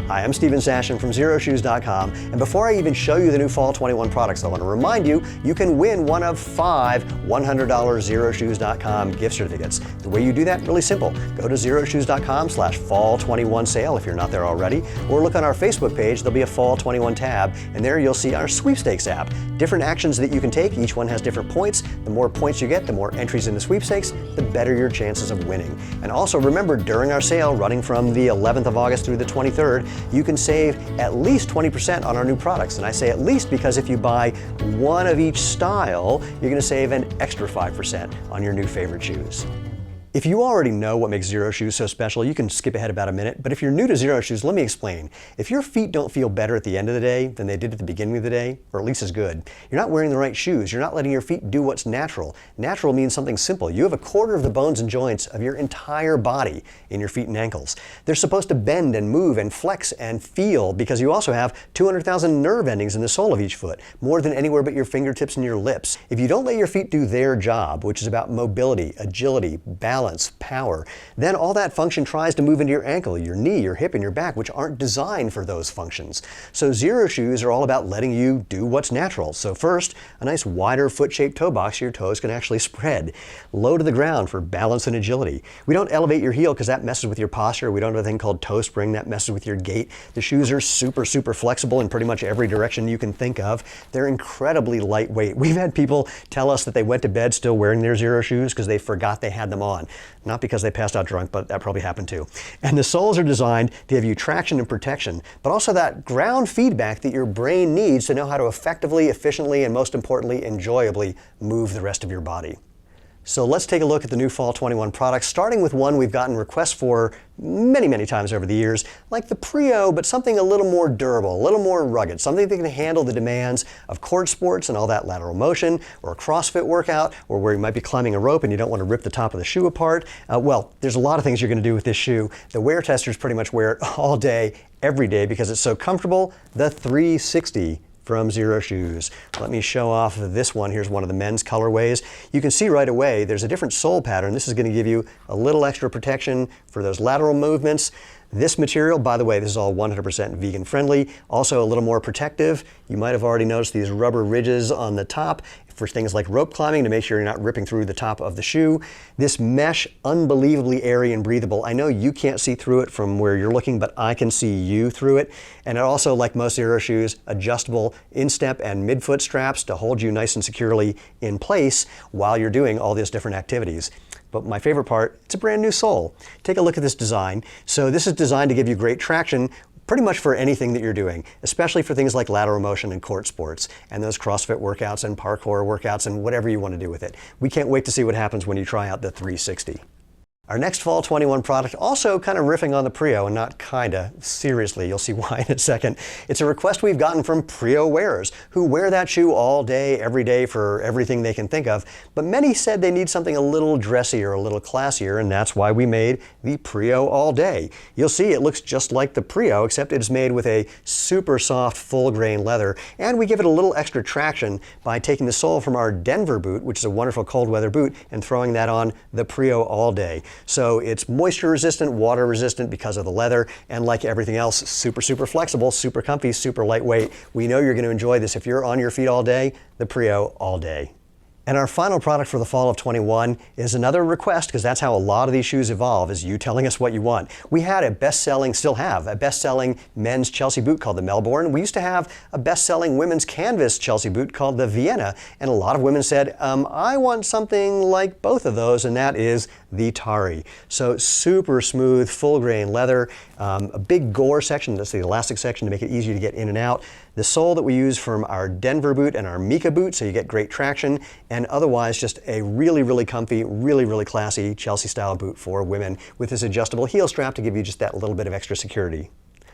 Hi, I'm Steven Sashen from XeroShoes.com, and before I even show you the new Fall 21 products, I want to remind you, you can win one of 5 $100 XeroShoes.com gift certificates. The way you do that, really simple. Go to XeroShoes.com/Fall21 sale if you're not there already, or look on our Facebook page, there'll be a Fall 21 tab, and there you'll see our sweepstakes app. Different actions that you can take, each one has different points. The more points you get, the more entries in the sweepstakes, the better your chances of winning. And also remember, during our sale, running from the 11th of August through the 23rd, you can save at least 20% on our new products. And I say at least because if you buy one of each style, you're going to save an extra 5% on your new favorite shoes. If you already know what makes Xero shoes so special, you can skip ahead about a minute, but if you're new to Xero shoes, let me explain. If your feet don't feel better at the end of the day than they did at the beginning of the day, or at least as good, you're not wearing the right shoes, you're not letting your feet do what's natural. Natural means something simple. You have a quarter of the bones and joints of your entire body in your feet and ankles. They're supposed to bend and move and flex and feel because you also have 200,000 nerve endings in the sole of each foot, more than anywhere but your fingertips and your lips. If you don't let your feet do their job, which is about mobility, agility, balance, power, then all that function tries to move into your ankle, your knee, your hip, and your back, which aren't designed for those functions. So Xero shoes are all about letting you do what's natural. So first, a nice wider foot-shaped toe box so your toes can actually spread. Low to the ground for balance and agility. We don't elevate your heel because that messes with your posture. We don't have a thing called toe spring that messes with your gait. The shoes are super flexible in pretty much every direction you can think of. They're incredibly lightweight. We've had people tell us that they went to bed still wearing their Xero shoes because they forgot they had them on. Not because they passed out drunk, but that probably happened too. And the soles are designed to give you traction and protection, but also that ground feedback that your brain needs to know how to effectively, efficiently, and most importantly, enjoyably move the rest of your body. So let's take a look at the new Fall 21 products, starting with one we've gotten requests for many times over the years, like the Prio, but something a little more durable, a little more rugged, something that can handle the demands of court sports and all that lateral motion, or a CrossFit workout, or where you might be climbing a rope and you don't want to rip the top of the shoe apart. Well, there's a lot of things you're going to do with this shoe. The wear testers pretty much wear it all day, every day, because it's so comfortable. The 360 from Xero Shoes. Let me show off this one. Here's one of the men's colorways. You can see right away there's a different sole pattern. This is going to give you a little extra protection for those lateral movements. This material, by the way, this is all 100% vegan friendly, also a little more protective. You might have already noticed these rubber ridges on the top for things like rope climbing to make sure you're not ripping through the top of the shoe. This mesh, unbelievably airy and breathable. I know you can't see through it from where you're looking, but I can see you through it. And it also, like most Xero shoes, adjustable instep and midfoot straps to hold you nice and securely in place while you're doing all these different activities. But my favorite part, it's a brand new sole. Take a look at this design. So this is designed to give you great traction pretty much for anything that you're doing, especially for things like lateral motion and court sports and those CrossFit workouts and parkour workouts and whatever you want to do with it. We can't wait to see what happens when you try out the 360. Our next Fall 21 product, also kind of riffing on the Prio, and not kinda, seriously, you'll see why in a second. It's a request we've gotten from Prio wearers who wear that shoe all day, every day for everything they can think of, but many said they need something a little dressier, a little classier, and that's why we made the Prio All Day. You'll see it looks just like the Prio, except it's made with a super soft, full grain leather, and we give it a little extra traction by taking the sole from our Denver boot, which is a wonderful cold weather boot, and throwing that on the Prio All Day. So it's moisture resistant, water resistant because of the leather, and like everything else, super flexible, super comfy, super lightweight. We know you're going to enjoy this if you're on your feet all day, the Prio All Day. And our final product for the fall of 21 is another request, because that's how a lot of these shoes evolve, is you telling us what you want. We had a best-selling, still have, a best-selling men's Chelsea boot called the Melbourne. We used to have a best-selling women's canvas Chelsea boot called the Vienna. And a lot of women said, I want something like both of those, and that is the Tari. So super smooth, full grain leather, a big gore section, that's the elastic section to make it easier to get in and out. The sole that we use from our Denver boot and our Mika boot, so you get great traction, and otherwise just a really comfy, really classy Chelsea style boot for women with this adjustable heel strap to give you just that little bit of extra security.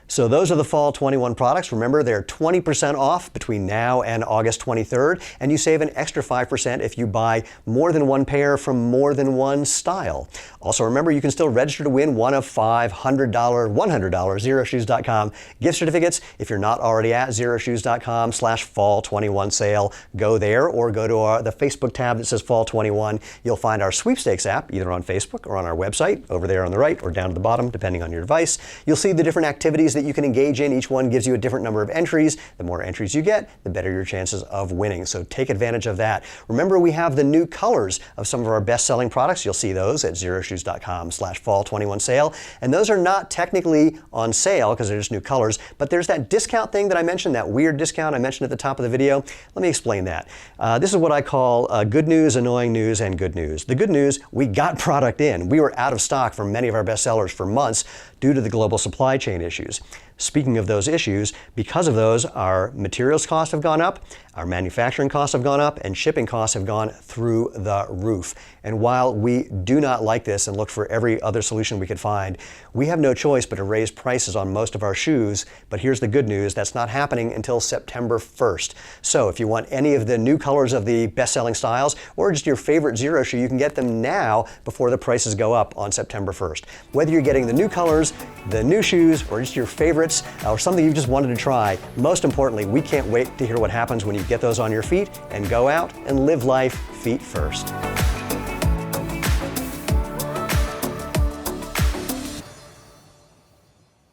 So those are the Fall 21 products. Remember, they're 20% off between now and August 23rd, and you save an extra 5% if you buy more than one pair from more than one style. Also remember, you can still register to win one of 5 $100 XeroShoes.com gift certificates. If you're not already at XeroShoes.com/Fall21 sale, go there or go to the Facebook tab that says Fall 21. You'll find our sweepstakes app either on Facebook or on our website, over there on the right or down to the bottom, depending on your device. You'll see the different activities that that you can engage in. Each one gives you a different number of entries. The more entries you get, the better your chances of winning. So take advantage of that. Remember, we have the new colors of some of our best-selling products. You'll see those at xeroshoes.com/fall21 sale. And those are not technically on sale because they're just new colors, but there's that discount thing that I mentioned, that weird discount I mentioned at the top of the video. Let me explain that. This is what I call good news, annoying news, and good news. The good news, we got product in. We were out of stock for many of our best sellers for months due to the global supply chain issues. Speaking of those issues, because of those, our materials costs have gone up, our manufacturing costs have gone up, and shipping costs have gone through the roof. And while we do not like this and look for every other solution we could find, we have no choice but to raise prices on most of our shoes. But here's the good news, that's not happening until September 1st. So if you want any of the new colors of the best-selling styles, or just your favorite Xero shoe, you can get them now before the prices go up on September 1st. Whether you're getting the new colors, the new shoes, or just your favorites, or something you just wanted to try, most importantly, we can't wait to hear what happens when you get those on your feet and go out and live life feet first.